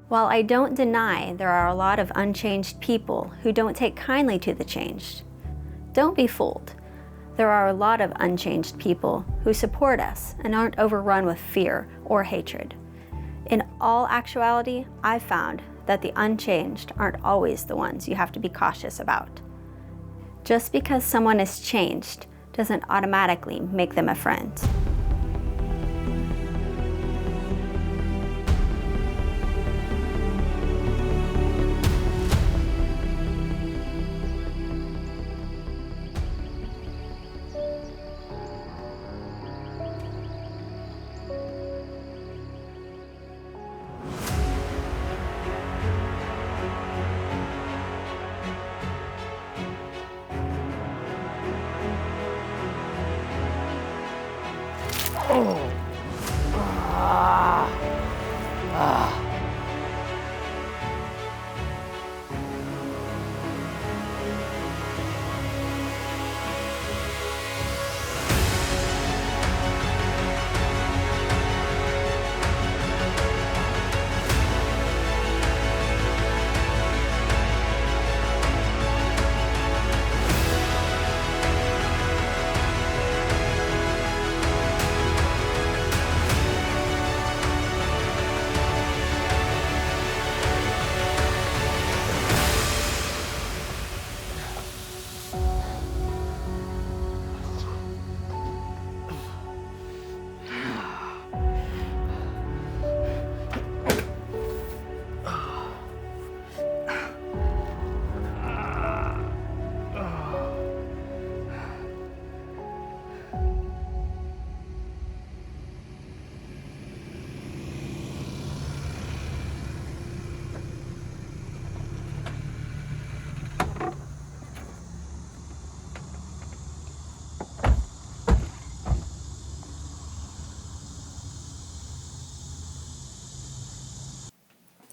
While I don't deny there are a lot of unchanged people who don't take kindly to the changed, don't be fooled. There are a lot of unchanged people who support us and aren't overrun with fear or hatred. In all actuality, I've found that the unchanged aren't always the ones you have to be cautious about. Just because someone is changed doesn't automatically make them a friend.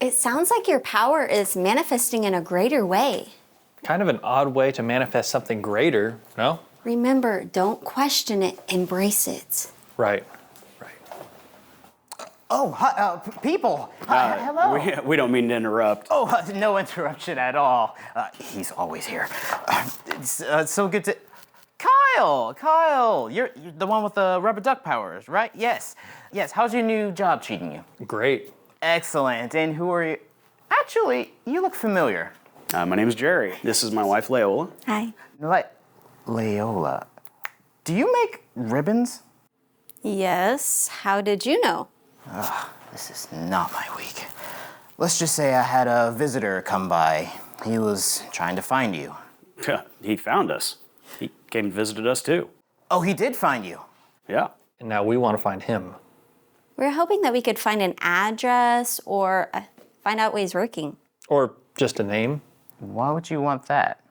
It sounds like your power is manifesting in a greater way. Kind of an odd way to manifest something greater, no? Remember, don't question it, embrace it. Right. Oh, hi, people. Hello. We don't mean to interrupt. Oh, no interruption at all. He's always here. It's so good to... Kyle, you're the one with the rubber duck powers, right? Yes. How's your new job treating you? Great. Excellent. And who are you? Actually, you look familiar. My name is Jerry. This is my wife, Leola. Hi. Leola, do you make ribbons? Yes, how did you know? This is not my week. Let's just say I had a visitor come by. He was trying to find you. He found us. He came and visited us too. Oh, he did find you? Yeah. And now we want to find him. We're hoping that we could find an address or find out what he's working. Or just a name. Why would you want that?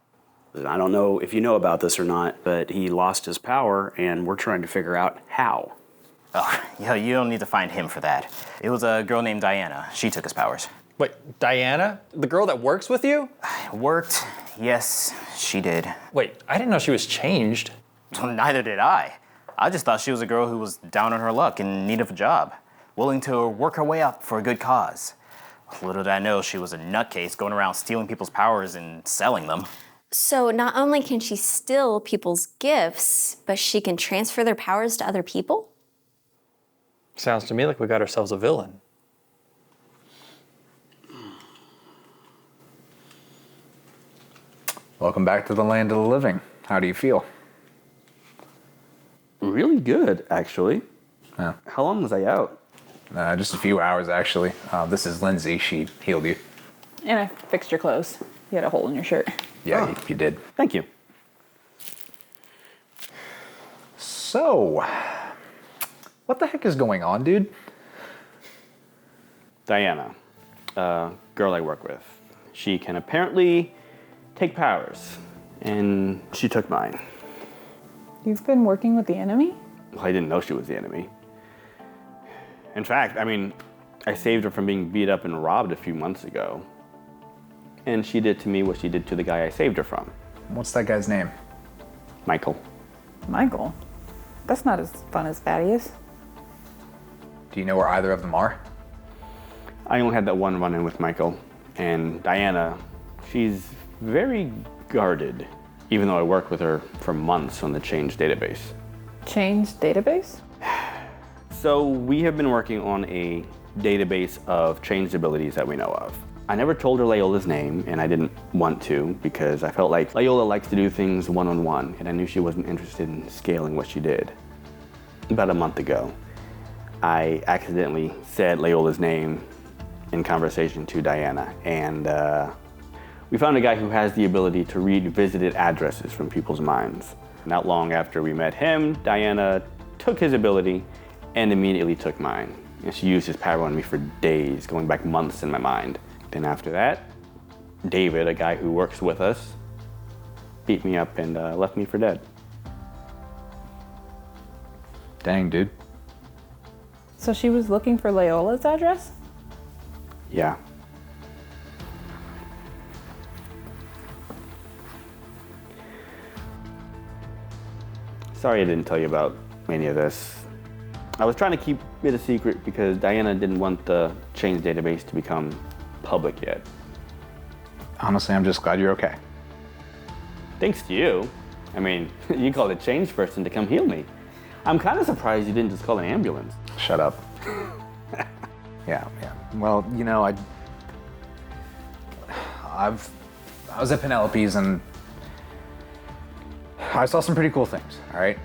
I don't know if you know about this or not, but he lost his power and we're trying to figure out how. Oh, you don't need to find him for that. It was a girl named Diana. She took his powers. Wait, Diana? The girl that works with you? Worked. Yes, she did. Wait, I didn't know she was changed. Well, neither did I. I just thought she was a girl who was down on her luck in need of a job, willing to work her way up for a good cause. Little did I know she was a nutcase going around stealing people's powers and selling them. So not only can she steal people's gifts, but she can transfer their powers to other people? Sounds to me like we got ourselves a villain. Welcome back to the land of the living. How do you feel? Really good, actually. Yeah. How long was I out? Just a few hours, actually. This is Lindsay. She healed you. And I fixed your clothes. You had a hole in your shirt. Yeah, you did. Thank you. So, what the heck is going on, dude? Diana, a girl I work with. She can apparently take powers, and she took mine. You've been working with the enemy? Well, I didn't know she was the enemy. In fact, I saved her from being beat up and robbed a few months ago. And she did to me what she did to the guy I saved her from. What's that guy's name? Michael. Michael? That's not as fun as Thaddeus. Do you know where either of them are? I only had that one run-in with Michael. And Diana, she's very guarded, even though I worked with her for months on the change database. Change database? So we have been working on a database of changed abilities that we know of. I never told her Layola's name, and I didn't want to because I felt like Layola likes to do things one-on-one, and I knew she wasn't interested in scaling what she did. About a month ago, I accidentally said Layola's name in conversation to Diana, and we found a guy who has the ability to read visited addresses from people's minds. Not long after we met him, Diana took his ability and immediately took mine. And she used his power on me for days, going back months in my mind. Then after that, David, a guy who works with us, beat me up and left me for dead. Dang, dude. So she was looking for Layola's address? Yeah. Sorry I didn't tell you about any of this. I was trying to keep it a secret because Diana didn't want the change database to become public yet. Honestly, I'm just glad you're okay. Thanks to you. I mean, you called a change person to come heal me. I'm kind of surprised you didn't just call an ambulance. Shut up. Yeah. Well, you know, I was at Penelope's and I saw some pretty cool things, all right?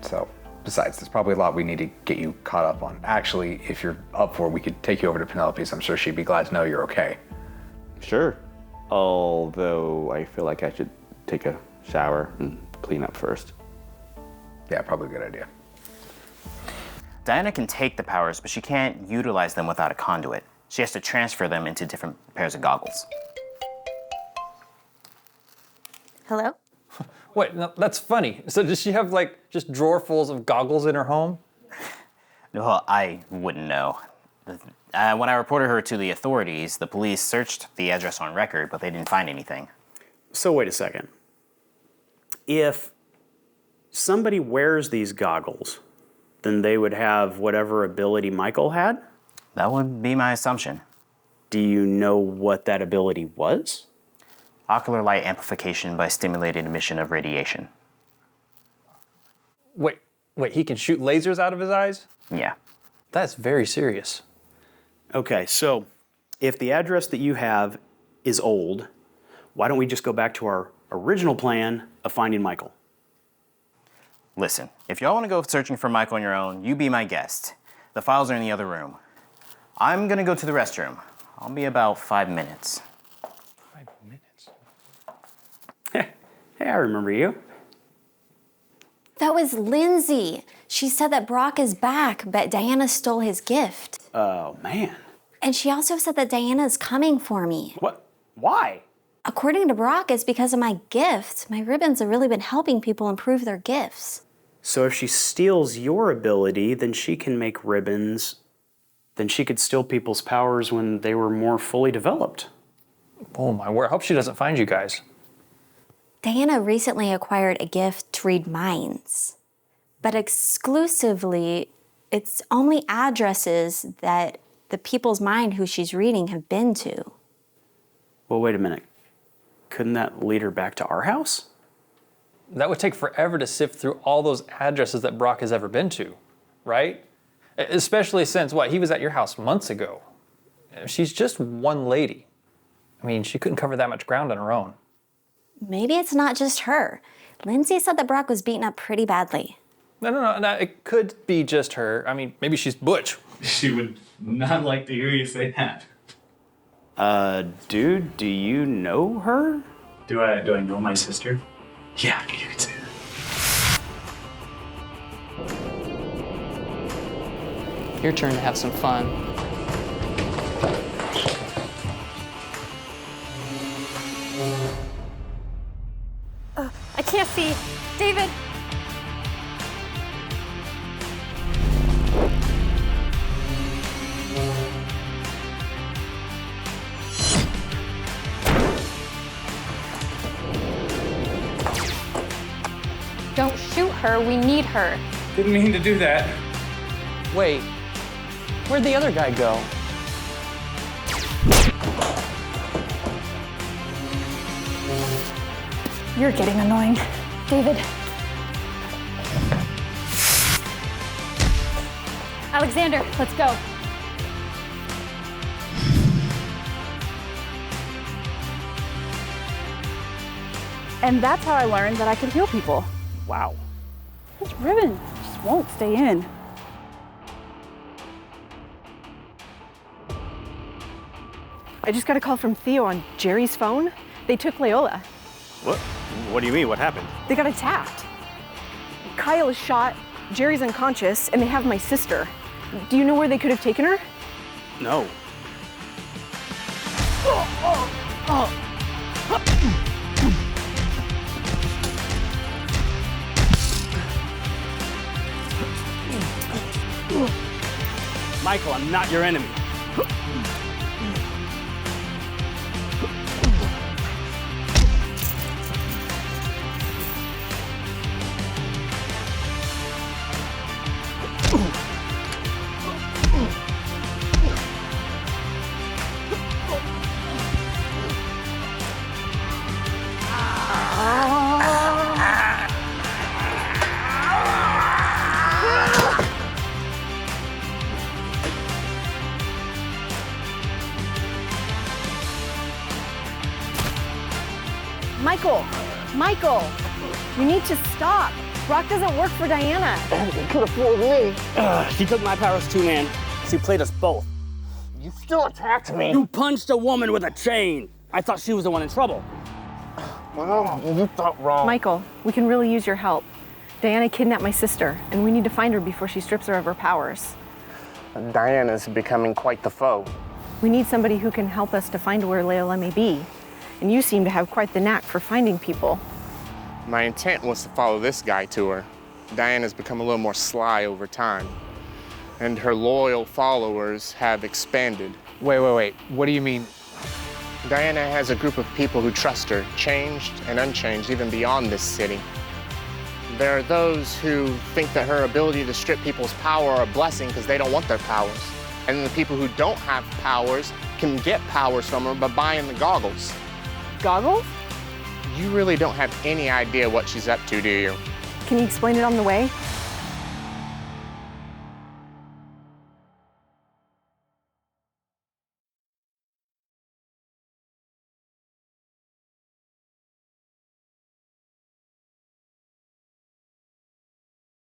So, besides, there's probably a lot we need to get you caught up on. Actually, if you're up for it, we could take you over to Penelope's. I'm sure she'd be glad to know you're okay. Sure. Although I feel like I should take a shower and clean up first. Yeah, probably a good idea. Diana can take the powers, but she can't utilize them without a conduit. She has to transfer them into different pairs of goggles. Hello? Wait, no, that's funny. So does she have like just drawerfuls of goggles in her home? Well, I wouldn't know. When I reported her to the authorities, the police searched the address on record, but they didn't find anything. So wait a second. If somebody wears these goggles, then they would have whatever ability Michael had? That would be my assumption. Do you know what that ability was? Ocular light amplification by stimulated emission of radiation. Wait, he can shoot lasers out of his eyes? Yeah. That's very serious. Okay, so if the address that you have is old, why don't we just go back to our original plan of finding Michael? Listen, if y'all want to go searching for Michael on your own, you be my guest. The files are in the other room. I'm gonna go to the restroom. I'll be about 5 minutes. 5 minutes? Hey, I remember you. That was Lindsay. She said that Brock is back, but Diana stole his gift. Oh, man. And she also said that Diana's coming for me. What? Why? According to Brock, it's because of my gift. My ribbons have really been helping people improve their gifts. So if she steals your ability, then she can make ribbons. Then she could steal people's powers when they were more fully developed. Oh my word, I hope she doesn't find you guys. Diana recently acquired a gift to read minds, but exclusively, it's only addresses that the people's mind who she's reading have been to. Well, wait a minute. Couldn't that lead her back to our house? That would take forever to sift through all those addresses that Brock has ever been to, right? Especially since, he was at your house months ago. She's just one lady. I mean, she couldn't cover that much ground on her own. Maybe it's not just her. Lindsay said that Brock was beaten up pretty badly. No, it could be just her. I mean, maybe she's Butch. She would not like to hear you say that. Dude, do you know her? Do I know my sister? Yeah, you could say that. Your turn to have some fun. I can't see. David! Don't shoot her. We need her. Didn't mean to do that. Wait, Where'd the other guy go? You're getting annoying. David. Alexander, let's go. And that's how I learned that I could heal people. Wow. This ribbon just won't stay in. I just got a call from Theo on Jerry's phone. They took Leola. What? What do you mean? What happened? They got attacked. Kyle is shot, Jerry's unconscious, and they have my sister. Do you know where they could have taken her? No. Michael, I'm not your enemy. Michael, you need to stop. Brock doesn't work for Diana. He could have fooled me. He took my powers too, man. He played us both. You still attacked me. You punched a woman with a chain. I thought she was the one in trouble. Well, you thought wrong. Michael, we can really use your help. Diana kidnapped my sister, and we need to find her before she strips her of her powers. Diana's becoming quite the foe. We need somebody who can help us to find where Leola may be. And you seem to have quite the knack for finding people. My intent was to follow this guy to her. Diana's become a little more sly over time, and her loyal followers have expanded. Wait. What do you mean? Diana has a group of people who trust her, changed and unchanged, even beyond this city. There are those who think that her ability to strip people's power are a blessing because they don't want their powers. And then the people who don't have powers can get powers from her by buying the goggles. Goggles? You really don't have any idea what she's up to, do you? Can you explain it on the way?